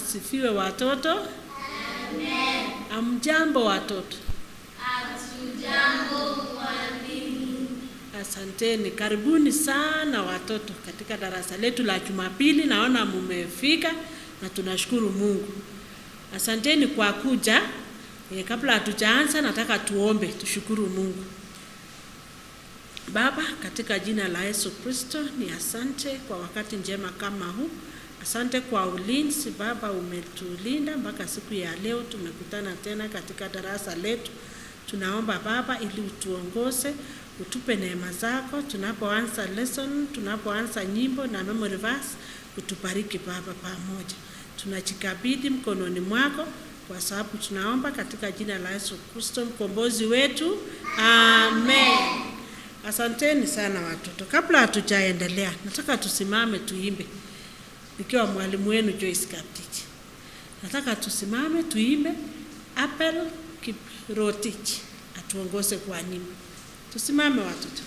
asifiwe watoto. Amen. Amjambo watoto. Hatujambo mwalimu. Asanteni, karibuni sana watoto katika darasa letu la Jumapili. Naona mumefika na tunashukuru Mungu. Asanteni kwa kuja. Kabla hatujaanza nataka tuombe, tushukuru Mungu. Baba, katika jina la Yesu Kristo, ni asante kwa wakati njema kama huu. Asante kwa ulinzi Baba, umetulinda mpaka siku ya leo tumekutana tena katika darasa letu. Tunaomba Baba ili utuongoze, utupe neema zako tunapoanza lesson, tunapoanza nyimbo na memory verse. Utubariki Baba pamoja. Tunajikabidhi mkononi mwako kwa sababu tunaomba katika jina la Yesu Kristo mkombozi wetu. Amen. Asanteni sana watoto. Kabla hatujaendelea, nataka tusimame tuimbe. Nikiwa mwalimu wenu Joyce Kaptich. Nataka tusimame tuimbe Apple Kiprotich atuongoze kwa nyimbo. Tusimame watoto.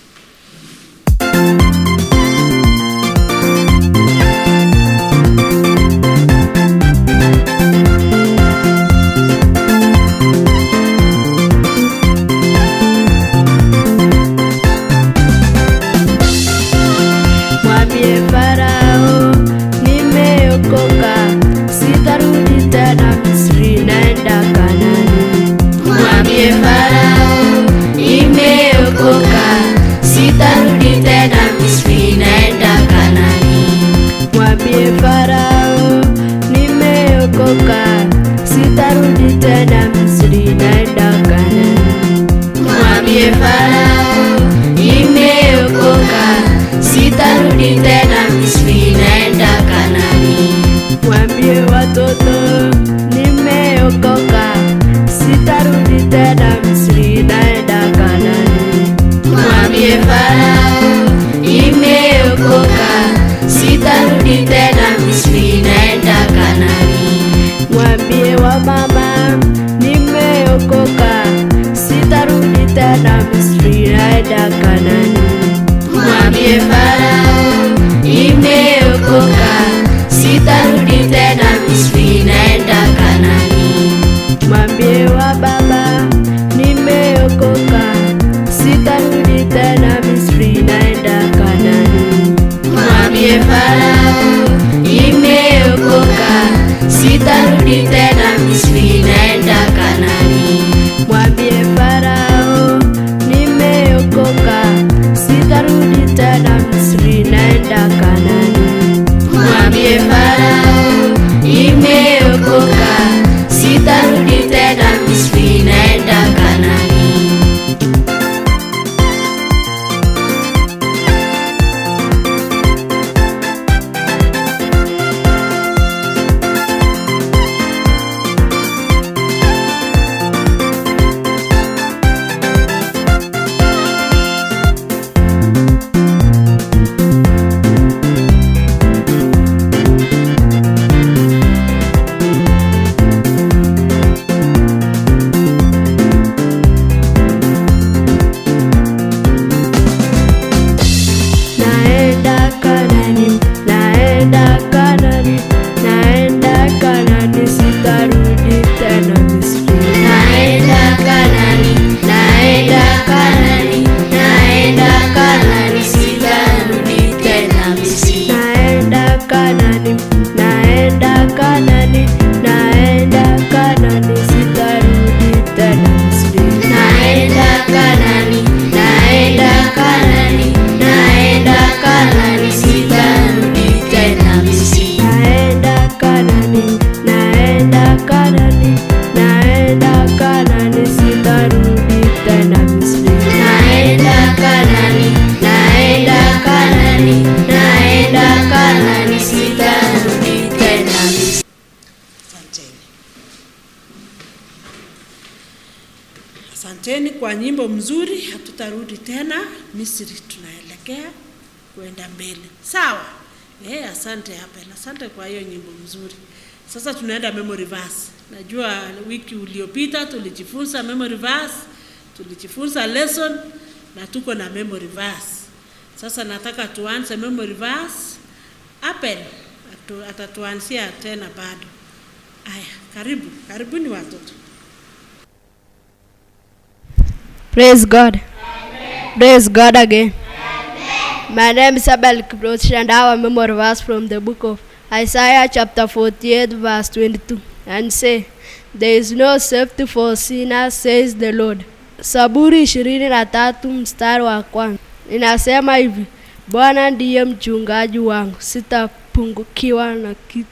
Asanteni kwa nyimbo mzuri. Hatutarudi tena Misri, tunaelekea kwenda mbele. Sawa? Asante Apple. Asante kwa hiyo nyimbo mzuri. Sasa tunaenda memory verse. Najua wiki uliopita tulijifunza memory verse, tulijifunza lesson na tuko na memory verse. Sasa nataka tuanze memory verse. Apple atatuanzia tena bado. Aya, karibuni watoto. Praise God. Amen. Praise God again. Amen. My name is Abel Kiproch and I have a memory verse from the book of Isaiah chapter 48 verse 22 and say, there is no safety for sinners, says the Lord. Zaburi 23 mstari wa kwanza inasema hivi, Bwana ndiye mchungaji wangu, sitapungukiwa na kitu.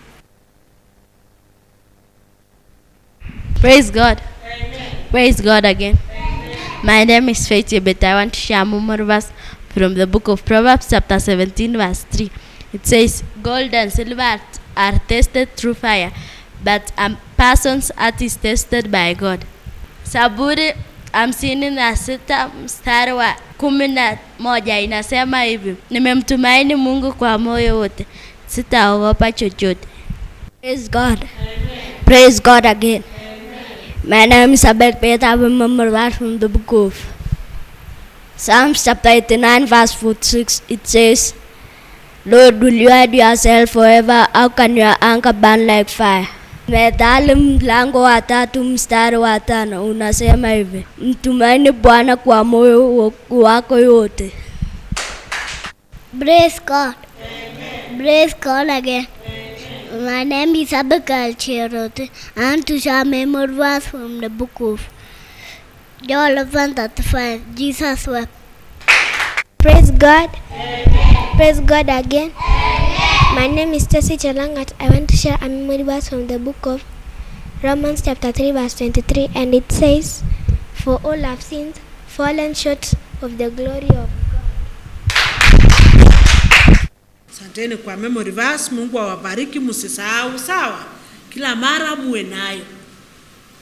Praise God. Amen. Praise God again. Amen. My name is Faith but I want to share a memory verse from the book of Proverbs chapter 17 verse 3. It says, gold and silver are tested through fire, but a person's heart is tested by God. Zaburi 56 mstari wa 11 inasema hivi, nimemtumaini Mungu kwa moyo wote, sitaogopa chochote. Praise God. Amen. Praise God again. My name is Abel Peter. I remember that from the book of Psalms chapter 89 verse 46. It says, Lord, will you hide yourself forever? How can your anger burn like fire? Methali mlango wa 3 mstari wa 5 unasema hivi, mtumaini Bwana kwa moyo wako yote. Praise God. Amen. Praise God again. My name is Abigail Cherote. I want to share a memory verse from the book of John 11:35. Jesus wept. Praise God. Amen. Praise God again. Amen. My name is Stacy Chalangat. I want to share a memory verse from the book of Romans chapter 3 verse 23, and it says, for all have sinned, fallen short of the glory of God. Asanteni kwa memory verse. Mungu awabariki, msisahau, sawa? Kila mara muwe nayo.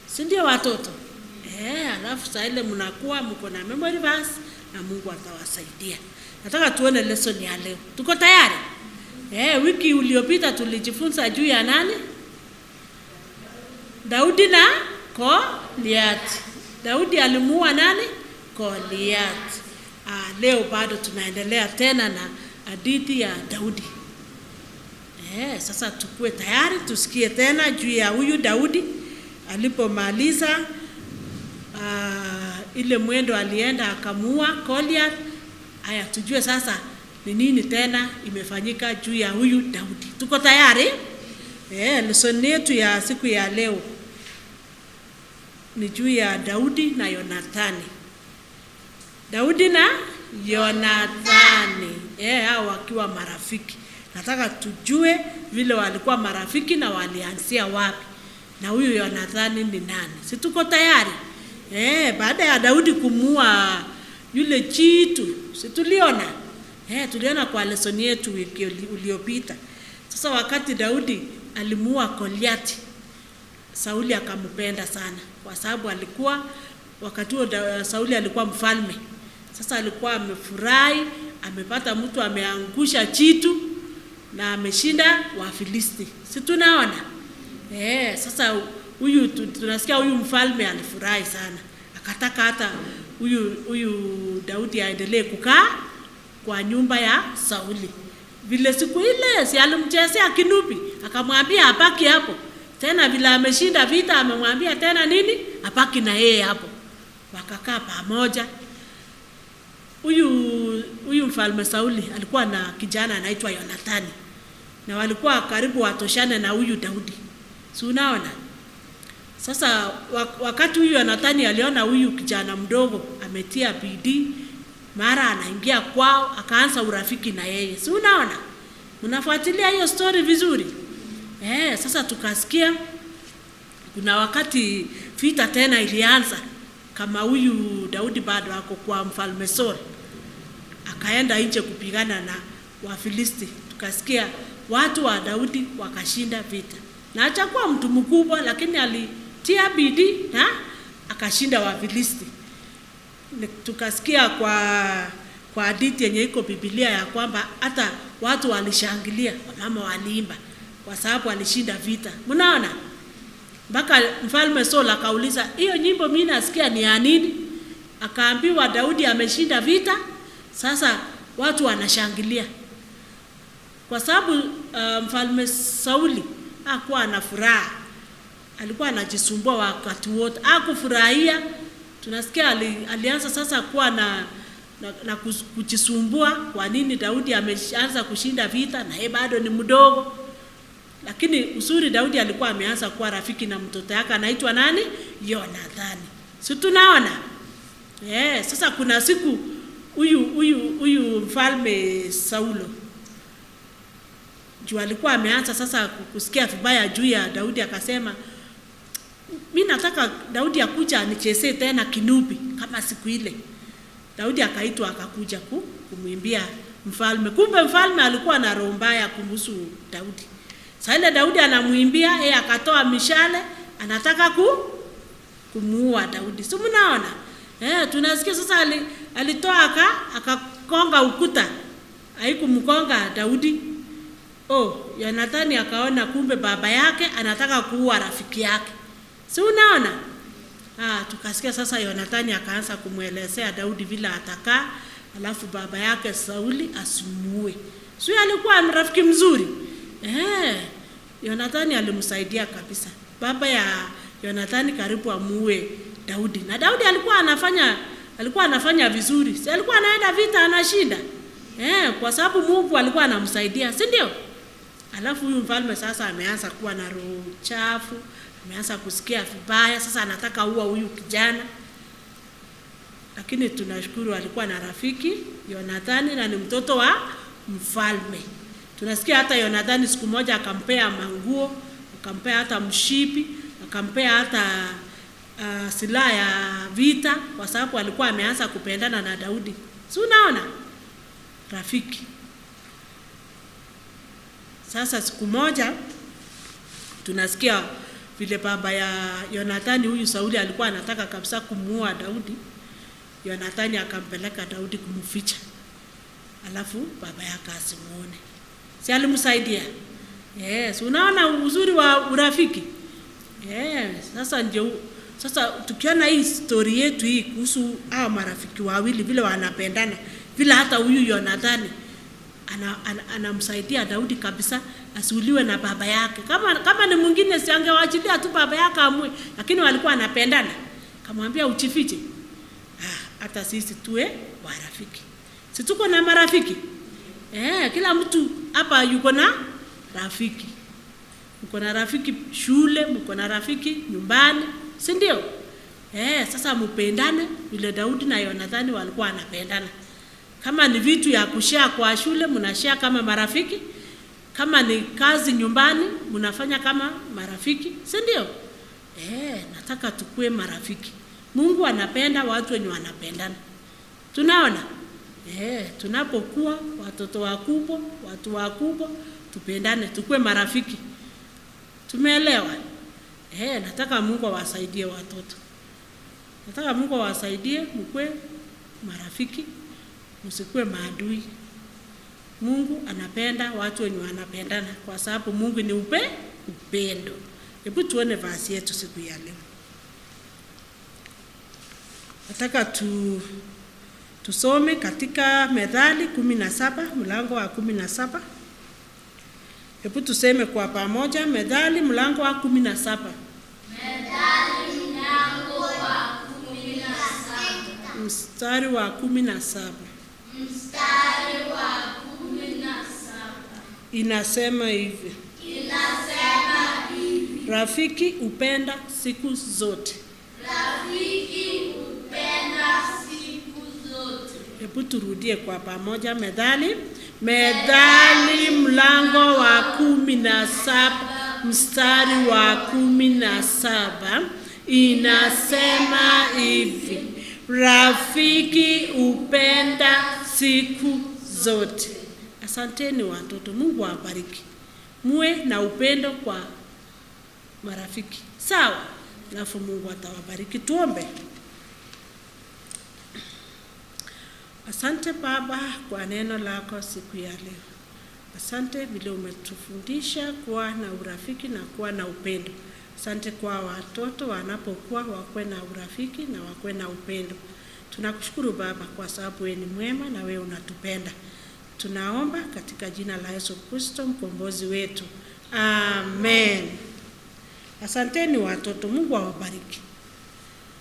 Si ndio watoto? Alafu saa ile mnakuwa mko na memory verse na Mungu atawasaidia. Nataka tuone lesson ya leo. Tuko tayari? Wiki iliyopita tulijifunza juu ya nani? Daudi na Goliath. Daudi alimuua nani? Goliath. Leo bado tunaendelea tena na hadithi ya Daudi. Sasa tukue tayari tusikie tena juu ya huyu Daudi alipomaliza ile mwendo alienda akamuua Goliath. Haya, tujue sasa ni nini tena imefanyika juu ya huyu Daudi. Tuko tayari? Lesson yetu ya siku ya leo ni juu ya Daudi na Yonathani. Daudi na Yonathani. Hao wakiwa marafiki. Nataka tujue vile walikuwa marafiki na walianzia wapi. Na huyu Yonathani ni nani? Si tuko tayari? Baada ya Daudi kumuua yule chitu, si tuliona? Tuliona kwa lesson yetu wiki iliyopita. Sasa wakati Daudi alimuua Goliath, Sauli akampenda sana kwa sababu alikuwa wakati huo Sauli alikuwa mfalme. Sasa alikuwa amefurahi, amepata mtu ameangusha chitu na ameshinda Wafilisti. Si tunaona? Sasa huyu tunasikia huyu mfalme alifurahi sana. Akataka hata huyu Daudi aendelee kukaa kwa nyumba ya Sauli. Vile siku ile si alimchezea kinubi, akamwambia abaki hapo. Tena vile ameshinda vita amemwambia tena nini? Abaki na yeye hapo. Wakakaa pamoja. Huyu mfalme Sauli alikuwa na kijana anaitwa Yonathani. Na walikuwa karibu watoshane na huyu Daudi. Si unaona? Sasa wakati huyu Yonathani aliona huyu kijana mdogo ametia bidii, mara anaingia kwao akaanza urafiki na yeye. Si unaona? Mnafuatilia hiyo story vizuri? Sasa tukasikia kuna wakati vita tena ilianza kama huyu Daudi bado ako kwa mfalme Saul. Akaenda nje kupigana na Wafilisti. Tukasikia watu wa Daudi wakashinda vita. Na hachakuwa mtu mkubwa lakini alitia bidii na akashinda Wafilisti. Tukasikia kwa hadithi yenye iko Biblia ya kwamba hata watu walishangilia, mama waliimba kwa sababu alishinda vita. Mnaona? Mpaka mfalme Saul akauliza, hiyo nyimbo mimi nasikia ni ya nini? Akaambiwa Daudi ameshinda vita, sasa watu wanashangilia. Kwa sababu mfalme Sauli hakuwa na furaha alikuwa anajisumbua wakati wote, hakufurahia. Tunasikia alianza sasa kuwa na kujisumbua. Kwa nini Daudi ameanza kushinda vita na yeye bado ni mdogo? Lakini uzuri Daudi alikuwa ameanza kuwa rafiki na mtoto yake anaitwa nani? Yonathani. Si tunaona? Sasa kuna siku huyu mfalme Saulo juu alikuwa ameanza sasa kusikia vibaya juu ya Daudi, akasema mimi nataka Daudi akuja anichezee tena kinubi kama siku ile. Daudi akaitwa akakuja kumwimbia mfalme. Kumbe mfalme alikuwa na roho mbaya kumhusu Daudi. Sasa ile Daudi anamuimbia, yeye akatoa mishale, anataka kumuua Daudi. Si mnaona? Tunasikia sasa alitoa akakonga ukuta. Haikumkonga Daudi. Yonathani akaona kumbe baba yake anataka kuua rafiki yake. Si unaona? Tukasikia sasa Yonathani akaanza kumuelezea Daudi vile atakaa, alafu baba yake Sauli asimuue. Sio alikuwa rafiki mzuri. Yonathani alimsaidia kabisa. Baba ya Yonathani karibu amuue Daudi. Na Daudi alikuwa anafanya vizuri. Si alikuwa anaenda vita anashinda. Kwa sababu Mungu alikuwa anamsaidia, si ndio? Alafu huyu mfalme sasa ameanza kuwa na roho chafu, ameanza kusikia vibaya, sasa anataka uua huyu kijana. Lakini tunashukuru alikuwa na rafiki Yonathani na ni mtoto wa mfalme. Tunasikia hata Yonathani siku moja akampea manguo, akampea hata mshipi, akampea hata silaha ya vita, kwa sababu alikuwa ameanza kupendana na Daudi. Si unaona? Rafiki. Sasa siku moja tunasikia vile baba ya Yonathani huyu Sauli alikuwa anataka kabisa kumuua Daudi. Yonathani akampeleka Daudi kumficha. Alafu baba yake asimuone. Si alimsaidia? Yes, unaona uzuri wa urafiki? Sasa tukiona hii story yetu hii kuhusu hao marafiki wawili vile wanapendana, vile hata huyu Yonathani anamsaidia Daudi kabisa asiuliwe na baba yake. Kama ni mwingine si angewaachilia tu baba yake amue, lakini walikuwa wanapendana. Kamwambia uchifiche. Hata sisi tuwe warafiki. Si tuko na marafiki? Kila mtu hapa yuko na rafiki. Mko na rafiki shule, mko na rafiki nyumbani, si ndio? Sasa mpendane vile Daudi na Yonathani walikuwa wanapendana. Kama ni vitu ya kushare kwa shule, mnashare kama marafiki. Kama ni kazi nyumbani, mnafanya kama marafiki, si ndio? Nataka tukue marafiki. Mungu anapenda watu wenye wanapendana. Tunaona? Tunapokuwa watoto wakubwa, watu wakubwa, tupendane, tukue marafiki. Tumeelewa? Nataka Mungu awasaidie watoto. Nataka Mungu awasaidie mkue marafiki, msikue maadui. Mungu anapenda watu wenye wanapendana kwa sababu Mungu ni upendo. Hebu tuone verse yetu siku ya leo. Nataka tusome katika Methali 17 mlango wa 17. Hebu tuseme kwa pamoja Methali mlango wa 17. Methali mlango wa 17. Mstari wa 17. Mstari wa 17. Inasema hivi. Rafiki upenda siku zote. Rafiki upenda siku zote. Hebu turudie kwa pamoja Methali. Methali mlango wa 17 mstari wa 17 inasema hivi. Rafiki upenda siku zote. Asanteni watoto, Mungu awabariki. Muwe na upendo kwa marafiki. Sawa? Alafu Mungu atawabariki. Tuombe. Asante Baba kwa neno lako siku ya leo. Asante vile umetufundisha kuwa na urafiki na kuwa na upendo. Asante kwa watoto wanapokuwa wakwe na urafiki na wakwe na upendo. Tunakushukuru Baba kwa sababu wewe ni mwema na wewe unatupenda. Tunaomba katika jina la Yesu Kristo mkombozi wetu. Amen. Asanteni watoto, Mungu awabariki.